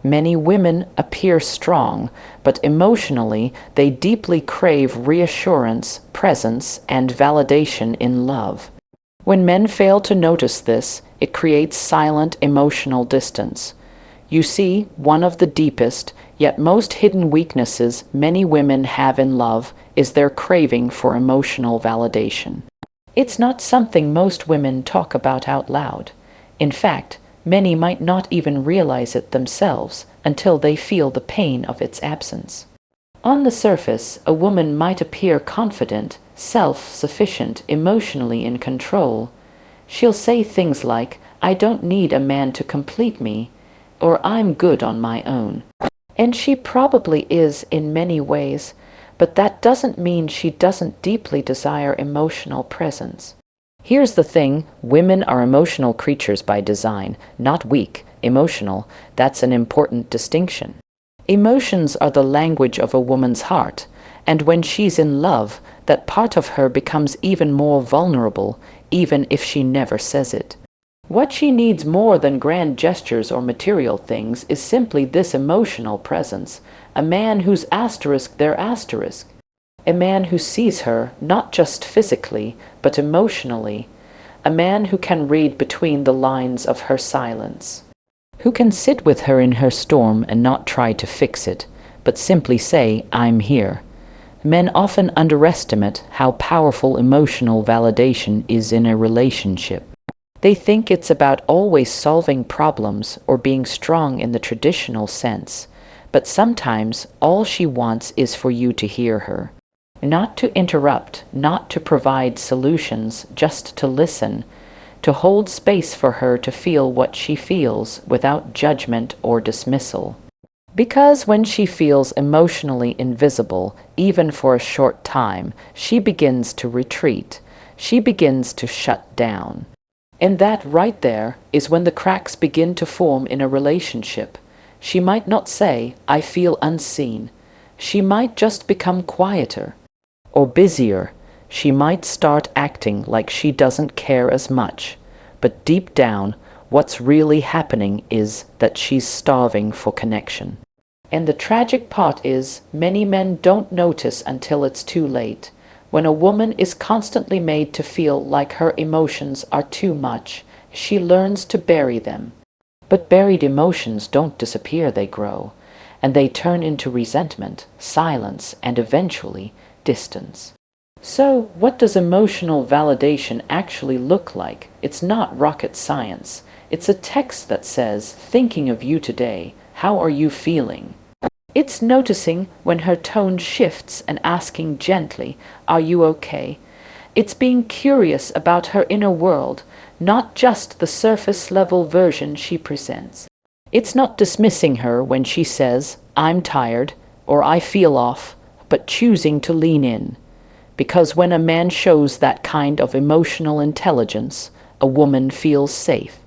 Many women appear strong, but emotionally they deeply crave reassurance, presence, and validation in love. When men fail to notice this, it creates silent emotional distance. You see, one of the deepest, yet most hidden weaknesses many women have in love is their craving for emotional validation. It's not something most women talk about out loud. In fact, many might not even realize it themselves until they feel the pain of its absence. On the surface, a woman might appear confident, self-sufficient, emotionally in control. She'll say things like, "I don't need a man to complete me," or "I'm good on my own." And she probably is in many ways, but that doesn't mean she doesn't deeply desire emotional presence. Here's the thing, women are emotional creatures by design, not weak, emotional. That's an important distinction. Emotions are the language of a woman's heart, and when she's in love, that part of her becomes even more vulnerable, even if she never says it. What she needs more than grand gestures or material things is simply this emotional presence, a man who's their asterisk. A man who sees her, not just physically, but emotionally. A man who can read between the lines of her silence. Who can sit with her in her storm and not try to fix it, but simply say, "I'm here." Men often underestimate how powerful emotional validation is in a relationship. They think it's about always solving problems or being strong in the traditional sense, but sometimes all she wants is for you to hear her. Not to interrupt, not to provide solutions, just to listen, to hold space for her to feel what she feels without judgment or dismissal. Because when she feels emotionally invisible, even for a short time, she begins to retreat. She begins to shut down. And that right there is when the cracks begin to form in a relationship. She might not say, "I feel unseen." She might just become quieter or busier. She might start acting like she doesn't care as much. But deep down, what's really happening is that she's starving for connection. And the tragic part is, many men don't notice until it's too late. When a woman is constantly made to feel like her emotions are too much, she learns to bury them. But buried emotions don't disappear, they grow, and they turn into resentment, silence, and eventually distance. So, what does emotional validation actually look like? It's not rocket science. It's a text that says, "Thinking of you today, how are you feeling?" It's noticing when her tone shifts and asking gently, "Are you okay?" It's being curious about her inner world, not just the surface-level version she presents. It's not dismissing her when she says, "I'm tired," or "I feel off," but choosing to lean in. Because when a man shows that kind of emotional intelligence, a woman feels safe.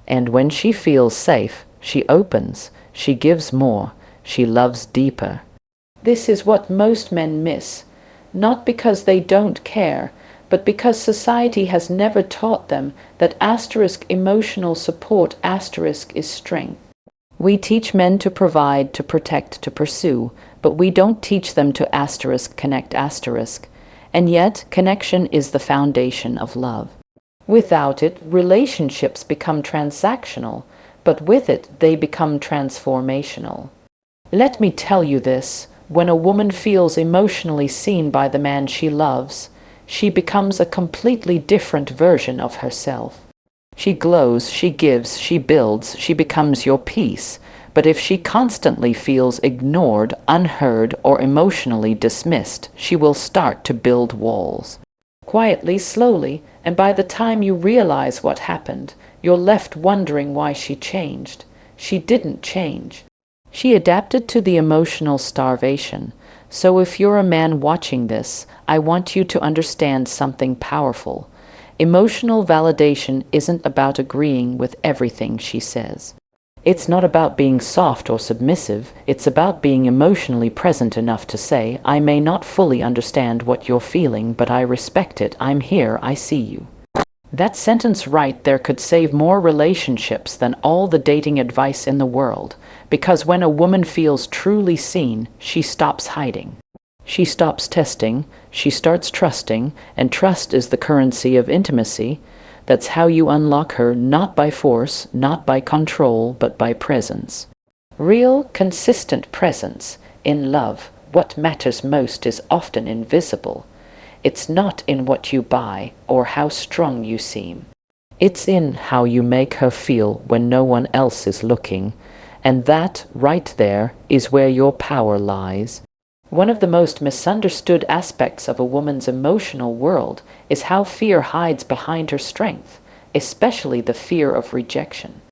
And when she feels safe, she opens, she gives more, she loves deeper. This is what most men miss, not because they don't care, but because society has never taught them that emotional support is strength. We teach men to provide, to protect, to pursue, but we don't teach them to connect . And yet, connection is the foundation of love. Without it, relationships become transactional, but with it, they become transformational. Let me tell you this, when a woman feels emotionally seen by the man she loves, she becomes a completely different version of herself. She glows, she gives, she builds, she becomes your peace. But if she constantly feels ignored, unheard, or emotionally dismissed, she will start to build walls. Quietly, slowly, and by the time you realize what happened, you're left wondering why she changed. She didn't change. She adapted to the emotional starvation. So if you're a man watching this, I want you to understand something powerful. Emotional validation isn't about agreeing with everything she says. It's not about being soft or submissive. It's about being emotionally present enough to say, "I may not fully understand what you're feeling, but I respect it. I'm here. I see you." That sentence right there could save more relationships than all the dating advice in the world, Because when a woman feels truly seen, she stops hiding. She stops testing, she starts trusting, and trust is the currency of intimacy. That's how you unlock her, not by force, not by control, but by presence. Real, consistent presence. In love, what matters most is often invisible. It's not in what you buy or how strong you seem. It's in how you make her feel when no one else is looking. And that, right there, is where your power lies. One of the most misunderstood aspects of a woman's emotional world is how fear hides behind her strength, especially the fear of rejection.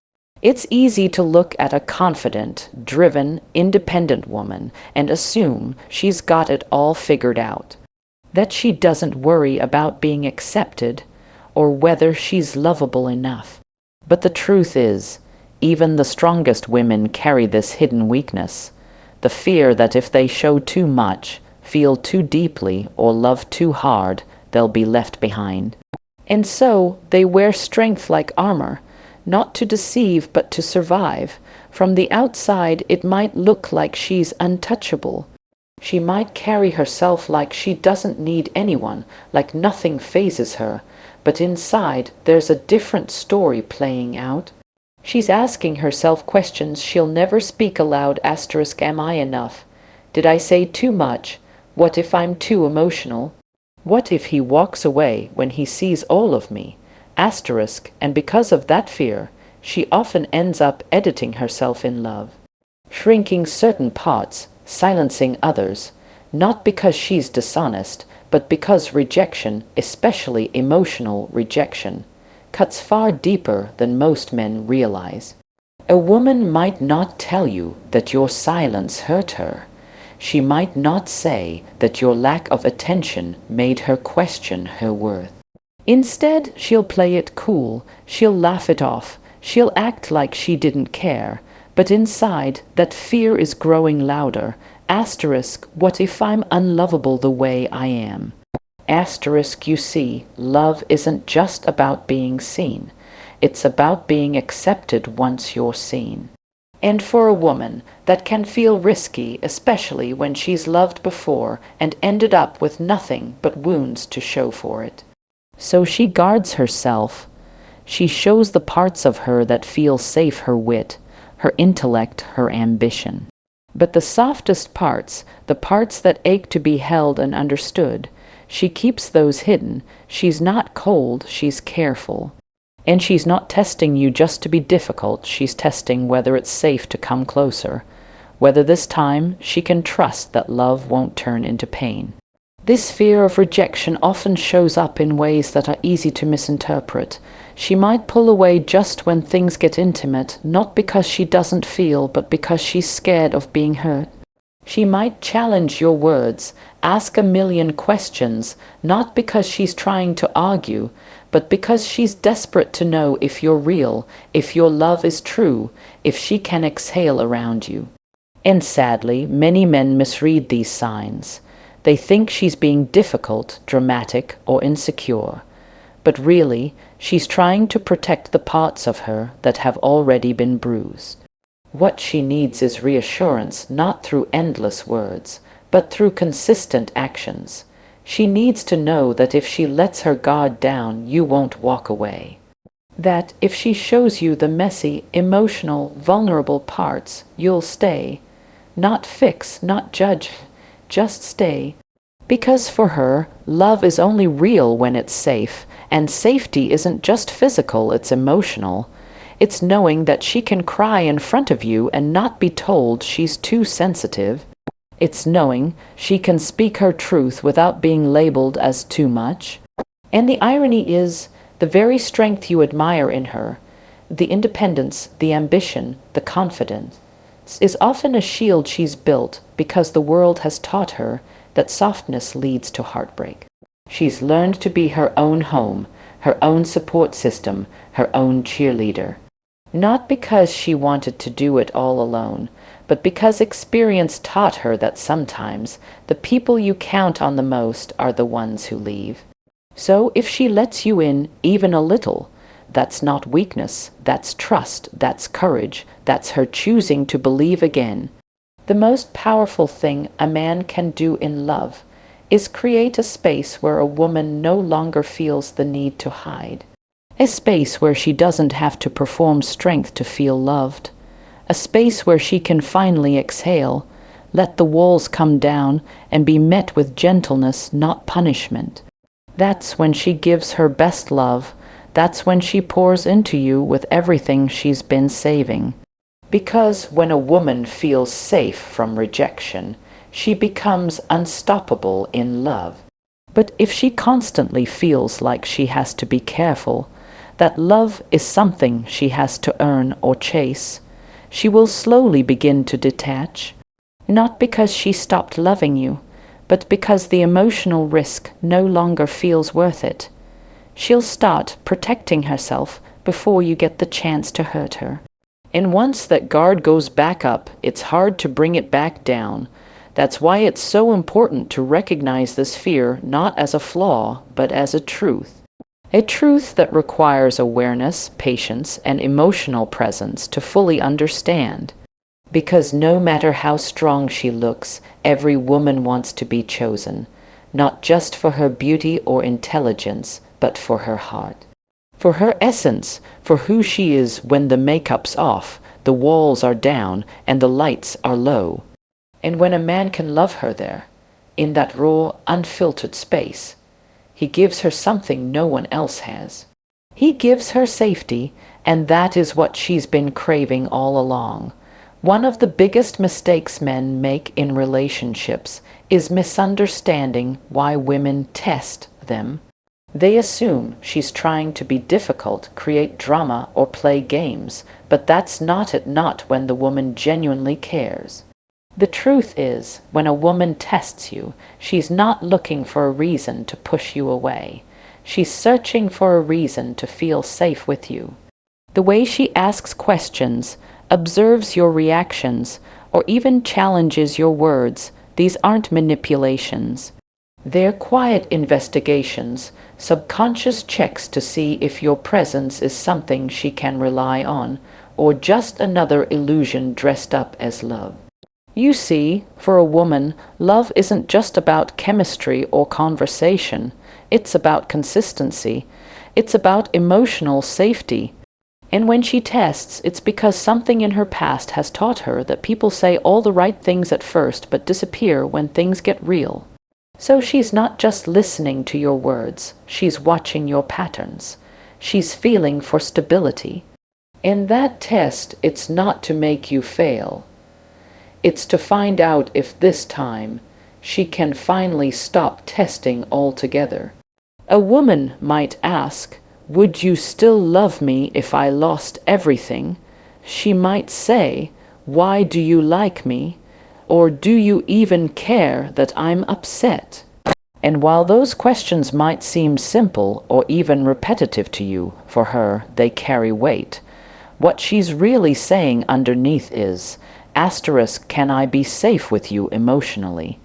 It's easy to look at a confident, driven, independent woman and assume she's got it all figured out, that she doesn't worry about being accepted or whether she's lovable enough. But the truth is, even the strongest women carry this hidden weakness. The fear that if they show too much, feel too deeply, or love too hard, they'll be left behind. And so they wear strength like armor, not to deceive but to survive. From the outside, it might look like she's untouchable. She might carry herself like she doesn't need anyone, like nothing phases her. But inside, there's a different story playing out. She's asking herself questions she'll never speak aloud. Am I enough? Did I say too much? What if I'm too emotional? What if he walks away when he sees all of me? And because of that fear, she often ends up editing herself in love, shrinking certain parts, silencing others, not because she's dishonest, but because rejection, especially emotional rejection, cuts far deeper than most men realize. A woman might not tell you that your silence hurt her. She might not say that your lack of attention made her question her worth. Instead, she'll play it cool, she'll laugh it off, she'll act like she didn't care. But inside, that fear is growing louder. What if I'm unlovable the way I am? You see, love isn't just about being seen. It's about being accepted once you're seen. And for a woman, that can feel risky, especially when she's loved before and ended up with nothing but wounds to show for it. So she guards herself. She shows the parts of her that feel safe, her wit, her intellect, her ambition. But the softest parts, the parts that ache to be held and understood, she keeps those hidden. She's not cold, she's careful. And she's not testing you just to be difficult, she's testing whether it's safe to come closer, whether this time she can trust that love won't turn into pain. This fear of rejection often shows up in ways that are easy to misinterpret. She might pull away just when things get intimate, not because she doesn't feel, but because she's scared of being hurt. She might challenge your words, ask a million questions, not because she's trying to argue, but because she's desperate to know if you're real, if your love is true, if she can exhale around you. And sadly, many men misread these signs. They think she's being difficult, dramatic, or insecure. But really, she's trying to protect the parts of her that have already been bruised. What she needs is reassurance, not through endless words, but through consistent actions. She needs to know that if she lets her guard down, you won't walk away. That if she shows you the messy, emotional, vulnerable parts, you'll stay. Not fix, not judge, just stay. Because for her, love is only real when it's safe, and safety isn't just physical, it's emotional. It's knowing that she can cry in front of you and not be told she's too sensitive. It's knowing she can speak her truth without being labeled as too much. And the irony is, the very strength you admire in her, the independence, the ambition, the confidence, is often a shield she's built because the world has taught her that softness leads to heartbreak. She's learned to be her own home, her own support system, her own cheerleader. Not because she wanted to do it all alone, but because experience taught her that sometimes the people you count on the most are the ones who leave. So if she lets you in even a little, That's not weakness, that's trust, that's courage, that's her choosing to believe again. The most powerful thing a man can do in love is create a space where a woman no longer feels the need to hide. A space where she doesn't have to perform strength to feel loved. A space where she can finally exhale, let the walls come down, and be met with gentleness, not punishment. That's when she gives her best love. That's when she pours into you with everything she's been saving. Because when a woman feels safe from rejection, she becomes unstoppable in love. But if she constantly feels like she has to be careful, that love is something she has to earn or chase, she will slowly begin to detach, not because she stopped loving you, but because the emotional risk no longer feels worth it. She'll start protecting herself before you get the chance to hurt her. And once that guard goes back up, it's hard to bring it back down. That's why it's so important to recognize this fear not as a flaw, but as a truth. A truth that requires awareness, patience, and emotional presence to fully understand. Because no matter how strong she looks, every woman wants to be chosen, not just for her beauty or intelligence, but for her heart. For her essence, for who she is when the makeup's off, the walls are down, and the lights are low. And when a man can love her there, in that raw, unfiltered space, he gives her something no one else has. He gives her safety, and that is what she's been craving all along. One of the biggest mistakes men make in relationships is misunderstanding why women test them. They assume she's trying to be difficult, create drama, or play games, but that's not when the woman genuinely cares. The truth is, when a woman tests you, she's not looking for a reason to push you away. She's searching for a reason to feel safe with you. The way she asks questions, observes your reactions, or even challenges your words, these aren't manipulations. They're quiet investigations, subconscious checks to see if your presence is something she can rely on, or just another illusion dressed up as love. You see, for a woman, love isn't just about chemistry or conversation. It's about consistency. It's about emotional safety. And when she tests, it's because something in her past has taught her that people say all the right things at first but disappear when things get real. So she's not just listening to your words, she's watching your patterns. She's feeling for stability. In that test, it's not to make you fail. It's to find out if this time she can finally stop testing altogether. A woman might ask, "Would you still love me if I lost everything?" She might say, "Why do you like me?" Or "Do you even care that I'm upset?" And while those questions might seem simple or even repetitive to you, for her, they carry weight. What she's really saying underneath is, "Can I be safe with you emotionally?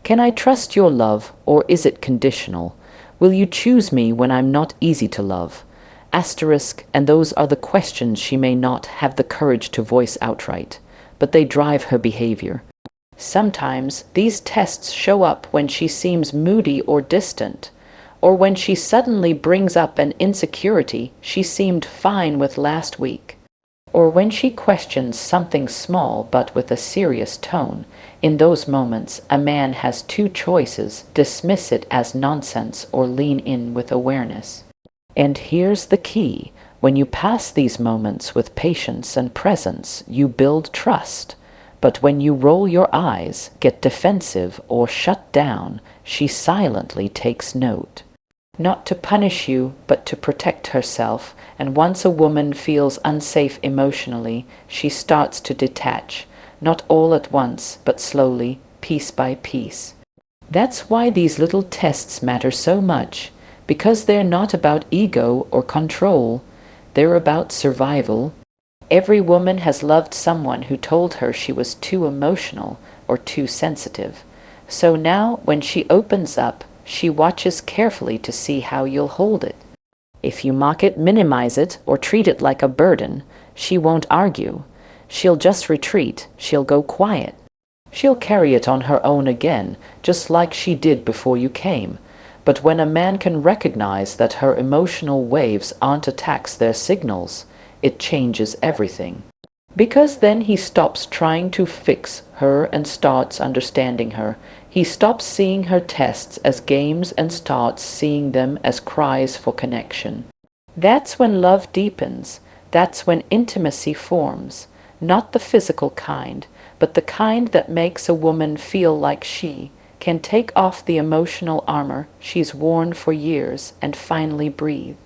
Can I trust your love, or is it conditional? Will you choose me when I'm not easy to love?" And those are the questions she may not have the courage to voice outright, but they drive her behavior. Sometimes these tests show up when she seems moody or distant, or when she suddenly brings up an insecurity she seemed fine with last week, or when she questions something small but with a serious tone. In those moments, a man has two choices: dismiss it as nonsense or lean in with awareness. And here's the key: when you pass these moments with patience and presence, you build trust. But when you roll your eyes, get defensive, or shut down, she silently takes note. Not to punish you, but to protect herself, and once a woman feels unsafe emotionally, she starts to detach, not all at once, but slowly, piece by piece. That's why these little tests matter so much, because they're not about ego or control, they're about survival. Every woman has loved someone who told her she was too emotional or too sensitive. So now, when she opens up, she watches carefully to see how you'll hold it. If you mock it, minimize it, or treat it like a burden, she won't argue. She'll just retreat. She'll go quiet. She'll carry it on her own again, just like she did before you came. But when a man can recognize that her emotional waves aren't attacks, they're signals, it changes everything. Because then he stops trying to fix her and starts understanding her. He stops seeing her tests as games and starts seeing them as cries for connection. That's when love deepens. That's when intimacy forms. Not the physical kind, but the kind that makes a woman feel like she can take off the emotional armor she's worn for years and finally breathe.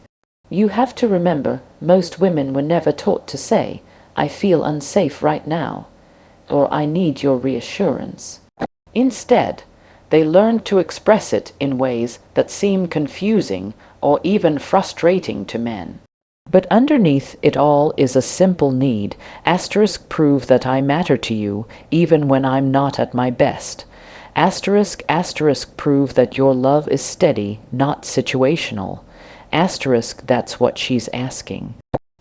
You have to remember, most women were never taught to say, "I feel unsafe right now," or "I need your reassurance." Instead, they learn to express it in ways that seem confusing or even frustrating to men. But underneath it all is a simple need. Asterisk, prove that I matter to you, even when I'm not at my best. Asterisk, asterisk, prove that your love is steady, not situational. Asterisk, that's what she's asking.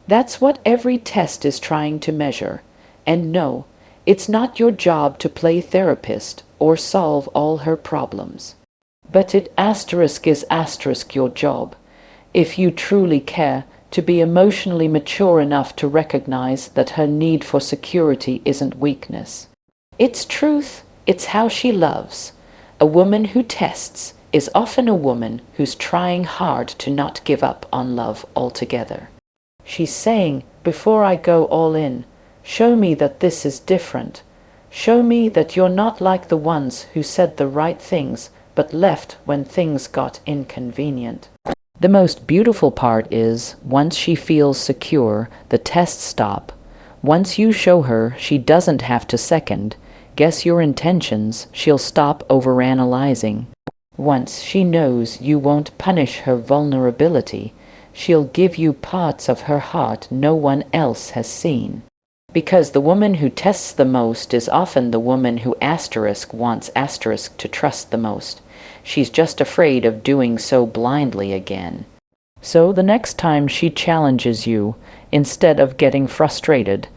That's what every test is trying to measure. And no, it's not your job to play therapist or solve all her problems. But it asterisk is asterisk your job, if you truly care, to be emotionally mature enough to recognize that her need for security isn't weakness. It's truth, it's how she loves. A woman who tests is often a woman who's trying hard to not give up on love altogether. She's saying, before I go all in, show me that this is different. Show me that you're not like the ones who said the right things but left when things got inconvenient. The most beautiful part is, once she feels secure, the tests stop. Once you show her she doesn't have to second guess your intentions, she'll stop overanalyzing. Once she knows you won't punish her vulnerability, she'll give you parts of her heart no one else has seen. Because the woman who tests the most is often the woman who asterisk wants asterisk to trust the most. She's just afraid of doing so blindly again. So the next time she challenges you, instead of getting frustrated,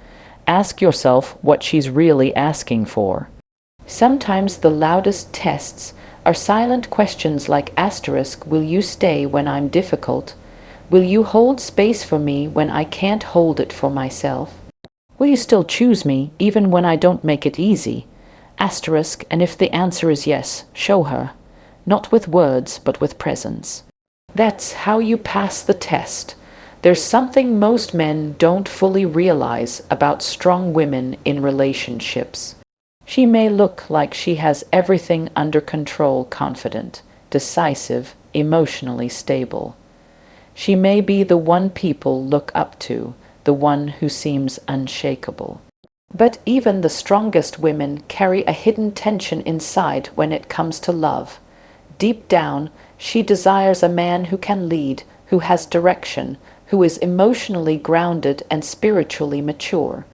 ask yourself what she's really asking for. Sometimes the loudest tests are silent questions like asterisk, will you stay when I'm difficult? Will you hold space for me when I can't hold it for myself? Will you still choose me even when I don't make it easy? Asterisk, and if the answer is yes, show her. Not with words, but with presence. That's how you pass the test. There's something most men don't fully realize about strong women in relationships. She may look like she has everything under control, confident, decisive, emotionally stable. She may be the one people look up to, the one who seems unshakable. But even the strongest women carry a hidden tension inside when it comes to love. Deep down, she desires a man who can lead, who has direction, who is emotionally grounded and spiritually mature.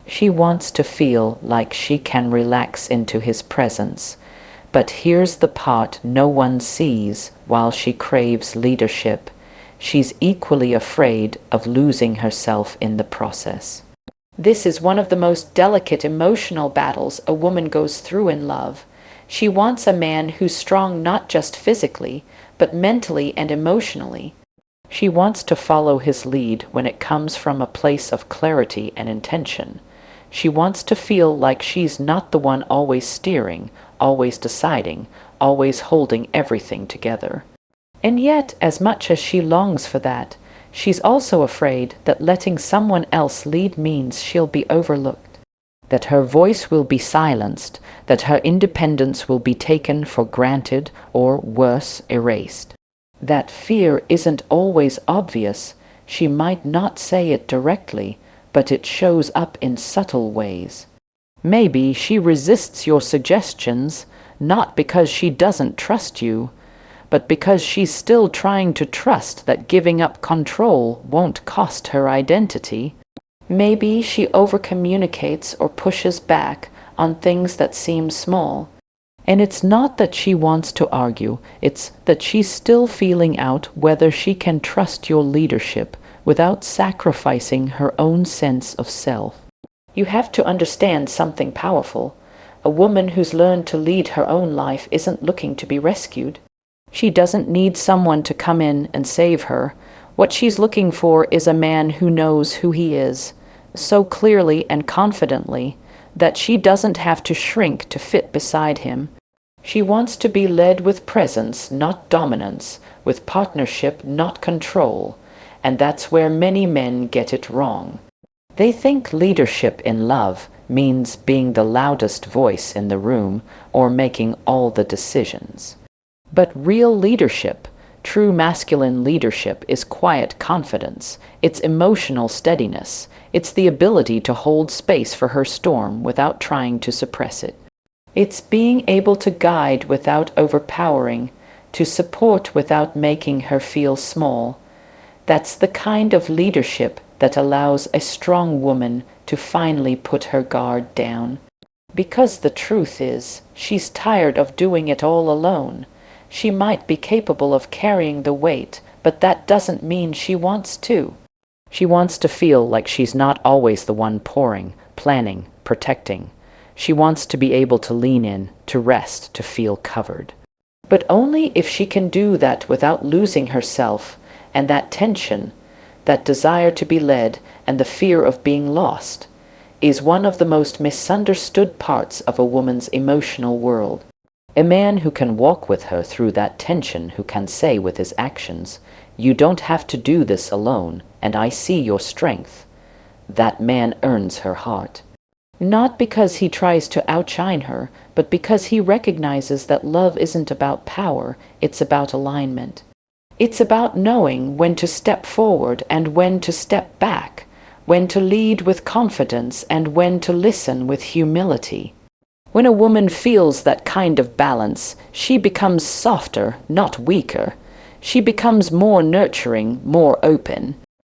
She wants to feel like she can relax into his presence. But here's the part no one sees while she craves leadership. She's equally afraid of losing herself in the process. This is one of the most delicate emotional battles a woman goes through in love. She wants a man who's strong not just physically, but mentally and emotionally. She wants to follow his lead when it comes from a place of clarity and intention. She wants to feel like she's not the one always steering, always deciding, always holding everything together. And yet, as much as she longs for that, she's also afraid that letting someone else lead means she'll be overlooked, that her voice will be silenced, that her independence will be taken for granted or, worse, erased. That fear isn't always obvious. She might not say it directly, but it shows up in subtle ways. Maybe she resists your suggestions, not because she doesn't trust you, but because she's still trying to trust that giving up control won't cost her identity. Maybe she overcommunicates or pushes back on things that seem small. And it's not that she wants to argue, it's that she's still feeling out whether she can trust your leadership without sacrificing her own sense of self. You have to understand something powerful. A woman who's learned to lead her own life isn't looking to be rescued. She doesn't need someone to come in and save her. What she's looking for is a man who knows who he is, so clearly and confidently that she doesn't have to shrink to fit beside him. She wants to be led with presence, not dominance, with partnership, not control, and that's where many men get it wrong. They think leadership in love means being the loudest voice in the room or making all the decisions. But real leadership, true masculine leadership, is quiet confidence. It's emotional steadiness. It's the ability to hold space for her storm without trying to suppress it. It's being able to guide without overpowering, to support without making her feel small. That's the kind of leadership that allows a strong woman to finally put her guard down. Because the truth is, she's tired of doing it all alone. She might be capable of carrying the weight, but that doesn't mean she wants to. She wants to feel like she's not always the one pouring, planning, protecting. She wants to be able to lean in, to rest, to feel covered. But only if she can do that without losing herself, and that tension, that desire to be led, and the fear of being lost, is one of the most misunderstood parts of a woman's emotional world. A man who can walk with her through that tension, who can say with his actions, "You don't have to do this alone, and I see your strength," that man earns her heart. Not because he tries to outshine her, but because he recognizes that love isn't about power, it's about alignment. It's about knowing when to step forward and when to step back, when to lead with confidence and when to listen with humility. When a woman feels that kind of balance, she becomes softer, not weaker. She becomes more nurturing, more open.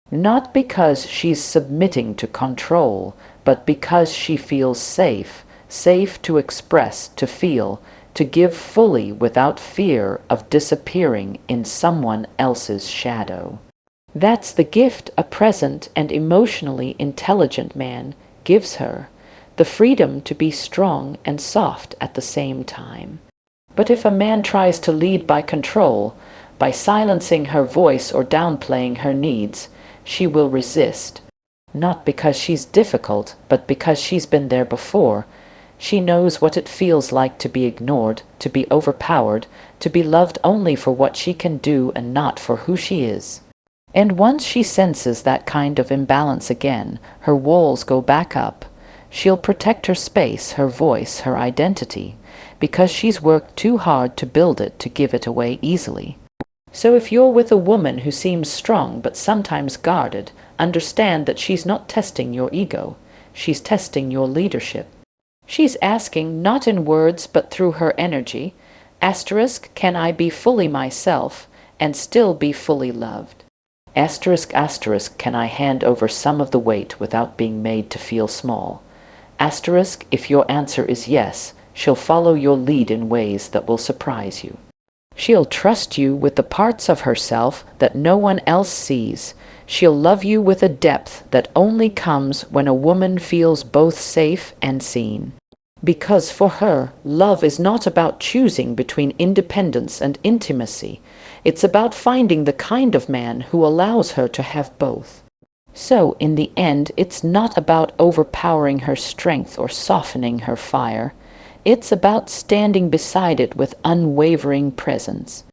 Not because she's submitting to control, but because she feels safe, safe to express, to feel, to give fully without fear of disappearing in someone else's shadow. That's the gift a present and emotionally intelligent man gives her, the freedom to be strong and soft at the same time. But if a man tries to lead by control, by silencing her voice or downplaying her needs, she will resist. Not because she's difficult, but because she's been there before. She knows what it feels like to be ignored, to be overpowered, to be loved only for what she can do and not for who she is. And once she senses that kind of imbalance again, her walls go back up. She'll protect her space, her voice, her identity, because she's worked too hard to build it to give it away easily. So if you're with a woman who seems strong but sometimes guarded, understand that she's not testing your ego. She's testing your leadership. She's asking, not in words but through her energy, *, can I be fully myself and still be fully loved? *, can I hand over some of the weight without being made to feel small? *, if your answer is yes, she'll follow your lead in ways that will surprise you. She'll trust you with the parts of herself that no one else sees. She'll love you with a depth that only comes when a woman feels both safe and seen. Because for her, love is not about choosing between independence and intimacy. It's about finding the kind of man who allows her to have both. So, in the end, it's not about overpowering her strength or softening her fire. It's about standing beside it with unwavering presence.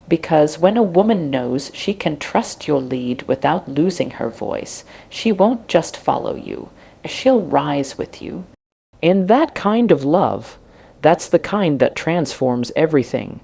Because when a woman knows she can trust your lead without losing her voice, she won't just follow you. She'll rise with you. In that kind of love, that's the kind that transforms everything.